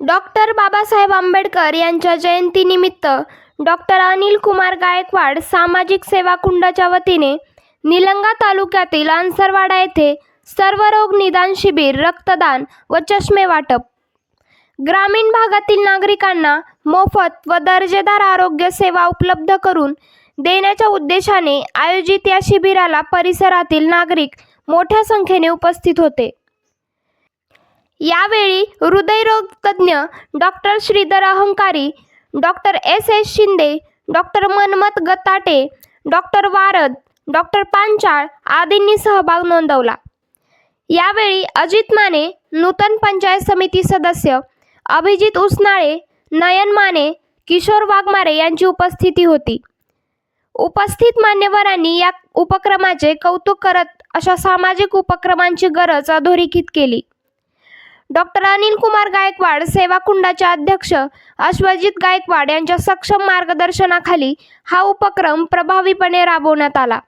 Doctor Babasaheb Ambedkar यांच्या जयंतीनिमित्त doctor Anil Kumar Gaikwad सामाजिक सेवा कुंडाच्या वतीने निलंगा तालुक्यातील अंसरवाडा येथे सर्वरोग निदान शिबिर, रक्तदान व चष्मे वाटप. ग्रामीण भागातील नागरिकांना मोफत व दर्जेदार आरोग्य सेवा उपलब्ध करून देण्याच्या उद्देशाने आयोजित या शिबिराला परिसरातील नागरिक मोठ्या संख्येने उपस्थित होते. यावेळी हृदयरोग तज्ज्ञ doctor Shridhar Ahankari, doctor S Shinde, doctor Manmath Gatate, doctor Varad, doctor Panchal आदींनी सहभाग नोंदवला. यावेळी अजित माने, नूतन पंचायत समिती सदस्य अभिजित उसनाळे, नयन माने, किशोर वाघमारे यांची उपस्थिती होती. उपस्थित मान्यवरांनी या उपक्रमाचे कौतुक करत अशा सामाजिक उपक्रमांची गरज अधोरेखित केली. डॉक्टर अनिल कुमार गायकवाड सेवा कुंडाचे अध्यक्ष अश्वजित गायकवाड यांच्या सक्षम मार्गदर्शनाखाली हा उपक्रम प्रभावीपणे राबवण्यात आला.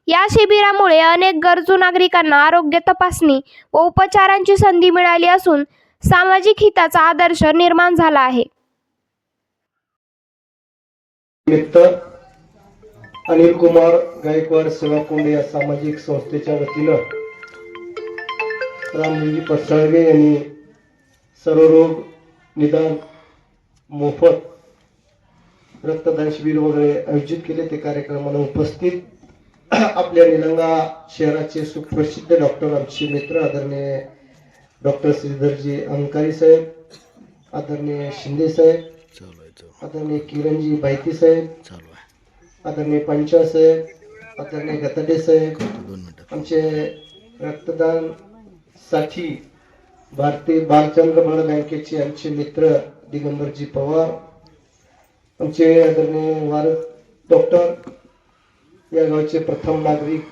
या शिबिरामुळे अनेक गरजू नागरिकांना आरोग्य तपासणी व उपचारांची संधी मिळाली असून सामाजिक हिताचा आदर्श निर्माण झाला आहे. अनिल कुमार गायकवाड सेवा कुंड या सामाजिक संस्थेच्या वतीनं रामजी पसाळगे यांनी सर्वरोग निदान मोफत रक्तदान शिबिर वगैरे आयोजित केले. ते कार्यक्रमाला उपस्थित आपल्या निलंगा शहराचे सुप्रसिद्ध डॉक्टर आमचे मित्र आदरणीय डॉक्टर श्रीधरजी अहंकारी साहेब, आदरणीय शिंदे साहेब, आदरणीय किरणजी बायती साहेब, आदरणीय पंचाळ साहेब, आदरणीय गताडे साहेब, आमचे रक्तदान साठी भारतीय बालचंद्र बळ बँकेचे आमचे मित्र दिगंबरजी पवार, आमचे आदरणीय वारद डॉक्टर, या गावचे प्रथम नागरिक